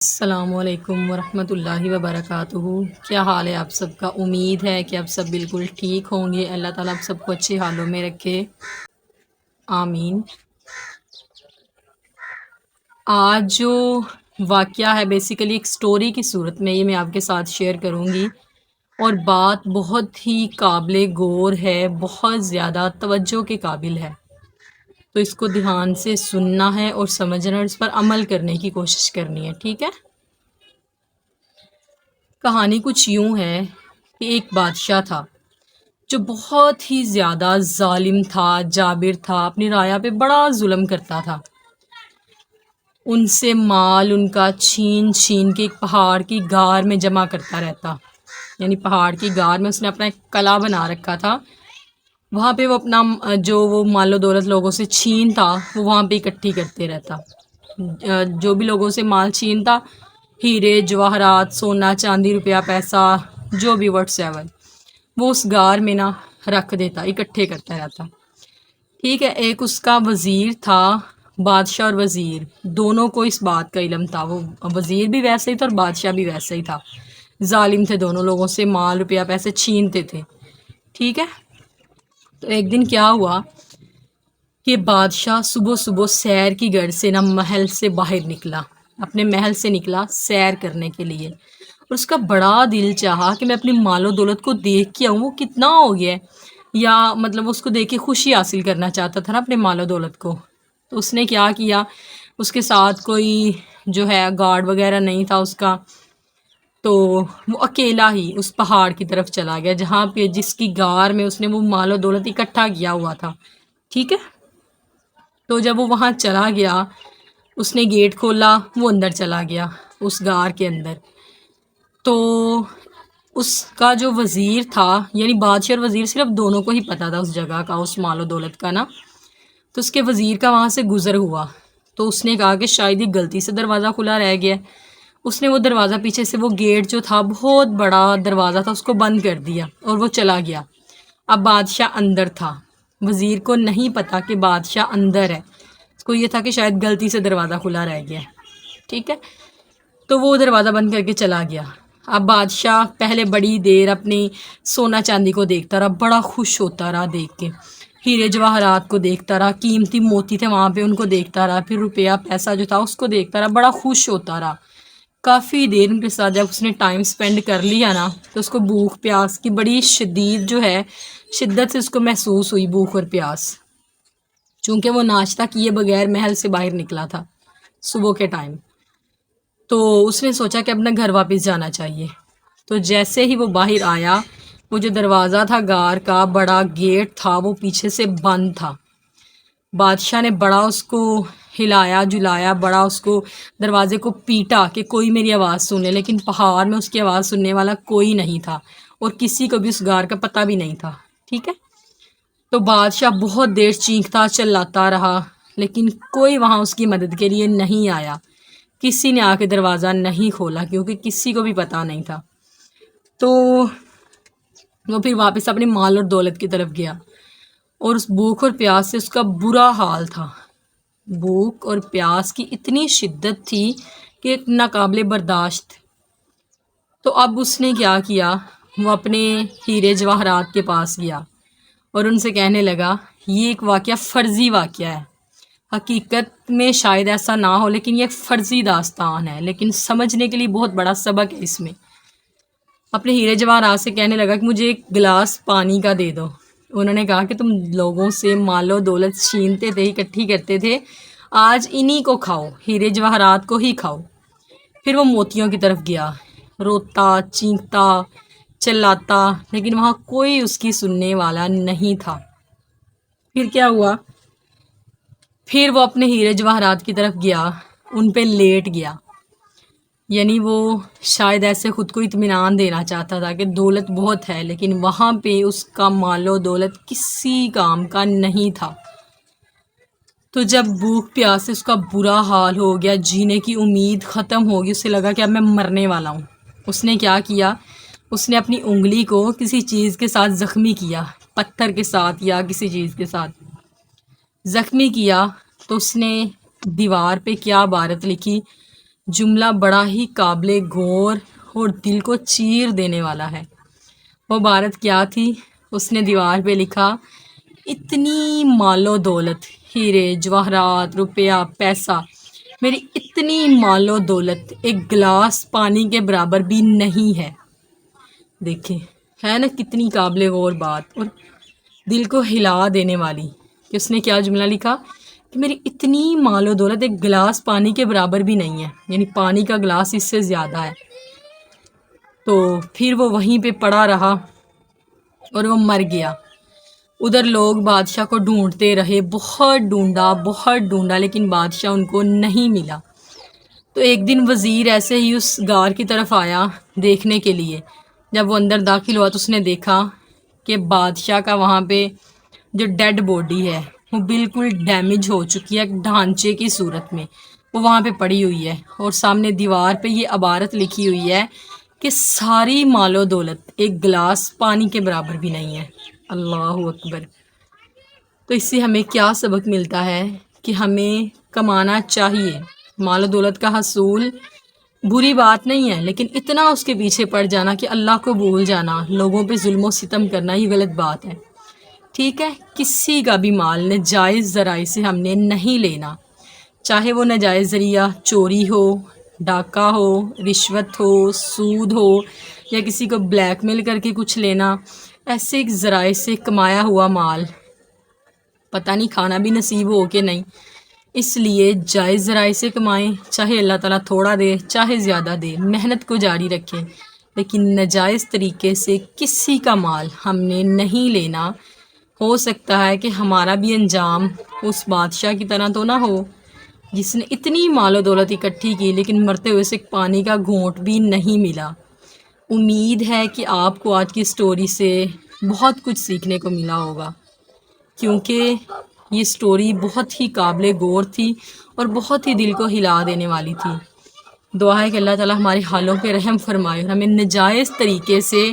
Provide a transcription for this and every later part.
السلام علیکم ورحمۃ اللہ وبرکاتہ۔ کیا حال ہے آپ سب کا؟ امید ہے کہ آپ سب بالکل ٹھیک ہوں گے۔ اللہ تعالیٰ آپ سب کو اچھے حالوں میں رکھے، آمین۔ آج جو واقعہ ہے بیسیکلی ایک سٹوری کی صورت میں، یہ میں آپ کے ساتھ شیئر کروں گی، اور بات بہت ہی قابل غور ہے، بہت زیادہ توجہ کے قابل ہے، تو اس کو دھیان سے سننا ہے اور سمجھنا اور اس پر عمل کرنے کی کوشش کرنی ہے، ٹھیک ہے؟ کہانی کچھ یوں ہے کہ ایک بادشاہ تھا جو بہت ہی زیادہ ظالم تھا، جابر تھا، اپنی رعایا پہ بڑا ظلم کرتا تھا۔ ان سے مال ان کا چھین چھین کے ایک پہاڑ کی غار میں جمع کرتا رہتا، یعنی پہاڑ کی غار میں اس نے اپنا ایک قلعہ بنا رکھا تھا، وہاں پہ وہ اپنا جو وہ مال و دولت لوگوں سے چھین تھا وہ وہاں پہ اکٹھی کرتے رہتا۔ جو بھی لوگوں سے مال چھینتا، ہیرے جواہرات، سونا چاندی روپیہ پیسہ، جو بھی واٹس ایور، وہ اس غار میں نا رکھ دیتا، اکٹھے کرتا رہتا، ٹھیک ہے؟ ایک اس کا وزیر تھا، بادشاہ اور وزیر دونوں کو اس بات کا علم تھا، وہ وزیر بھی ویسے ہی تھا اور بادشاہ بھی ویسے ہی تھا، ظالم تھے، دونوں لوگوں سے مال روپیہ پیسے چھینتے تھے، ٹھیک ہے؟ تو ایک دن کیا ہوا کہ بادشاہ صبح صبح سیر کی غرض سے نا محل سے باہر نکلا، اپنے محل سے نکلا سیر کرنے کے لیے، اور اس کا بڑا دل چاہا کہ میں اپنی مال و دولت کو دیکھ کے آؤں، وہ کتنا ہو گیا ہے، یا مطلب اس کو دیکھ کے خوشی حاصل کرنا چاہتا تھا نا اپنے مال و دولت کو۔ تو اس نے کیا کیا، اس کے ساتھ کوئی جو ہے گارڈ وغیرہ نہیں تھا اس کا، تو وہ اکیلا ہی اس پہاڑ کی طرف چلا گیا جہاں پہ جس کی غار میں اس نے وہ مال و دولت اکٹھا کیا ہوا تھا، ٹھیک ہے؟ تو جب وہ وہاں چلا گیا، اس نے گیٹ کھولا، وہ اندر چلا گیا اس غار کے اندر۔ تو اس کا جو وزیر تھا، یعنی بادشاہ اور وزیر صرف دونوں کو ہی پتہ تھا اس جگہ کا، اس مال و دولت کا نا، تو اس کے وزیر کا وہاں سے گزر ہوا، تو اس نے کہا کہ شاید یہ غلطی سے دروازہ کھلا رہ گیا، اس نے وہ دروازہ پیچھے سے، وہ گیٹ جو تھا بہت بڑا دروازہ تھا، اس کو بند کر دیا اور وہ چلا گیا۔ اب بادشاہ اندر تھا، وزیر کو نہیں پتا کہ بادشاہ اندر ہے، اس کو یہ تھا کہ شاید غلطی سے دروازہ کھلا رہ گیا، ٹھیک ہے؟ تو وہ دروازہ بند کر کے چلا گیا۔ اب بادشاہ پہلے بڑی دیر اپنی سونا چاندی کو دیکھتا رہا، بڑا خوش ہوتا رہا دیکھ کے، ہیرے جواہرات کو دیکھتا رہا، قیمتی موتی تھے وہاں پہ ان کو دیکھتا رہا، پھر روپیہ پیسہ جو تھا اس کو دیکھتا رہا، بڑا خوش ہوتا رہا۔ کافی دیر ان کے ساتھ جب اس نے ٹائم سپینڈ کر لیا نا، تو اس کو بھوک پیاس کی بڑی شدید جو ہے، شدت سے اس کو محسوس ہوئی بھوک اور پیاس، چونکہ وہ ناشتہ کیے بغیر محل سے باہر نکلا تھا صبح کے ٹائم۔ تو اس نے سوچا کہ اپنا گھر واپس جانا چاہیے، تو جیسے ہی وہ باہر آیا، وہ جو دروازہ تھا غار کا، بڑا گیٹ تھا، وہ پیچھے سے بند تھا۔ بادشاہ نے بڑا اس کو ہلایا جلایا، بڑا اس کو دروازے کو پیٹا کہ کوئی میری آواز سنے، لیکن پہاڑ میں اس کی آواز سننے والا کوئی نہیں تھا، اور کسی کو بھی اس غار کا پتہ بھی نہیں تھا، ٹھیک ہے؟ تو بادشاہ بہت دیر چیختا چلاتا رہا، لیکن کوئی وہاں اس کی مدد کے لیے نہیں آیا، کسی نے آ کے دروازہ نہیں کھولا کیونکہ کسی کو بھی پتہ نہیں تھا۔ تو وہ پھر واپس اپنے مال اور دولت کی طرف گیا، اور اس بھوک اور پیاس سے اس کا برا حال تھا، بھوک اور پیاس کی اتنی شدت تھی کہ ناقابل برداشت۔ تو اب اس نے کیا کیا، وہ اپنے ہیرے جواہرات کے پاس گیا اور ان سے کہنے لگا، یہ ایک واقعہ فرضی واقعہ ہے، حقیقت میں شاید ایسا نہ ہو، لیکن یہ ایک فرضی داستان ہے، لیکن سمجھنے کے لیے بہت بڑا سبق ہے اس میں۔ اپنے ہیرے جواہرات سے کہنے لگا کہ مجھے ایک گلاس پانی کا دے دو۔ انہوں نے کہا کہ تم لوگوں سے مال و دولت چھینتے تھے، اکٹھی کرتے تھے، آج انہی کو کھاؤ، ہیرے جواہرات کو ہی کھاؤ۔ پھر وہ موتیوں کی طرف گیا، روتا چیختا چلاتا، لیکن وہاں کوئی اس کی سننے والا نہیں تھا۔ پھر کیا ہوا، پھر وہ اپنے ہیرے جواہرات کی طرف گیا، ان پہ لیٹ گیا، یعنی وہ شاید ایسے خود کو اطمینان دینا چاہتا تھا کہ دولت بہت ہے، لیکن وہاں پہ اس کا مال و دولت کسی کام کا نہیں تھا۔ تو جب بھوک پیاس سے اس کا برا حال ہو گیا، جینے کی امید ختم ہو گئی، اسے لگا کہ اب میں مرنے والا ہوں، اس نے کیا کیا، اس نے اپنی انگلی کو کسی چیز کے ساتھ زخمی کیا، پتھر کے ساتھ یا کسی چیز کے ساتھ زخمی کیا۔ تو اس نے دیوار پہ کیا عبارت لکھی، جملہ بڑا ہی قابل غور اور دل کو چیر دینے والا ہے۔ وہ عبارت کیا تھی؟ اس نے دیوار پہ لکھا، اتنی مال و دولت، ہیرے جواہرات، روپیہ، پیسہ، میری اتنی مال و دولت ایک گلاس پانی کے برابر بھی نہیں ہے۔ دیکھیں ہے نا کتنی قابل غور بات اور دل کو ہلا دینے والی کہ اس نے کیا جملہ لکھا کہ میری اتنی مال و دولت ایک گلاس پانی کے برابر بھی نہیں ہے، یعنی پانی کا گلاس اس سے زیادہ ہے۔ تو پھر وہ وہیں پہ پڑا رہا اور وہ مر گیا۔ ادھر لوگ بادشاہ کو ڈھونڈتے رہے، بہت ڈھونڈا لیکن بادشاہ ان کو نہیں ملا۔ تو ایک دن وزیر ایسے ہی اس غار کی طرف آیا دیکھنے کے لیے۔ جب وہ اندر داخل ہوا تو اس نے دیکھا کہ بادشاہ کا وہاں پہ جو ڈیڈ باڈی ہے وہ بالکل ڈیمیج ہو چکی ہے، ایک ڈھانچے کی صورت میں وہ وہاں پہ پڑی ہوئی ہے، اور سامنے دیوار پہ یہ عبارت لکھی ہوئی ہے کہ ساری مال و دولت ایک گلاس پانی کے برابر بھی نہیں ہے۔ اللہ اکبر۔ تو اس سے ہمیں کیا سبق ملتا ہے کہ ہمیں کمانا چاہیے، مال و دولت کا حصول بری بات نہیں ہے، لیکن اتنا اس کے پیچھے پڑ جانا کہ اللہ کو بھول جانا، لوگوں پہ ظلم و ستم کرنا، یہ غلط بات ہے۔ ٹھیک ہے، کسی کا بھی مال ناجائز ذرائع سے ہم نے نہیں لینا، چاہے وہ ناجائز ذریعہ چوری ہو، ڈاکہ ہو، رشوت ہو، سود ہو، یا کسی کو بلیک میل کر کے کچھ لینا، ایسے ایک ذرائع سے کمایا ہوا مال پتہ نہیں کھانا بھی نصیب ہو کہ نہیں۔ اس لیے جائز ذرائع سے کمائیں، چاہے اللہ تعالیٰ تھوڑا دے چاہے زیادہ دے، محنت کو جاری رکھیں، لیکن ناجائز طریقے سے کسی کا مال ہم نے نہیں لینا۔ ہو سکتا ہے کہ ہمارا بھی انجام اس بادشاہ کی طرح تو نہ ہو جس نے اتنی مال و دولت اکٹھی کی لیکن مرتے ہوئے سے پانی کا گھونٹ بھی نہیں ملا۔ امید ہے کہ آپ کو آج کی سٹوری سے بہت کچھ سیکھنے کو ملا ہوگا، کیونکہ یہ سٹوری بہت ہی قابل غور تھی اور بہت ہی دل کو ہلا دینے والی تھی۔ دعا ہے کہ اللہ تعالیٰ ہمارے حالوں پہ رحم فرمائے اور ہمیں ناجائز طریقے سے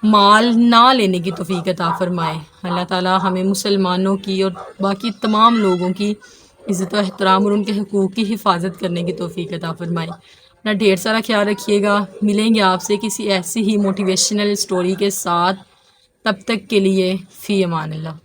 مال نہ لینے کی توفیق عطا فرمائے۔ اللہ تعالیٰ ہمیں مسلمانوں کی اور باقی تمام لوگوں کی عزت و احترام اور ان کے حقوق کی حفاظت کرنے کی توفیق عطا فرمائے۔ اپنا ڈھیر سارا خیال رکھیے گا، ملیں گے آپ سے کسی ایسی ہی موٹیویشنل سٹوری کے ساتھ، تب تک کے لیے فی امان اللہ۔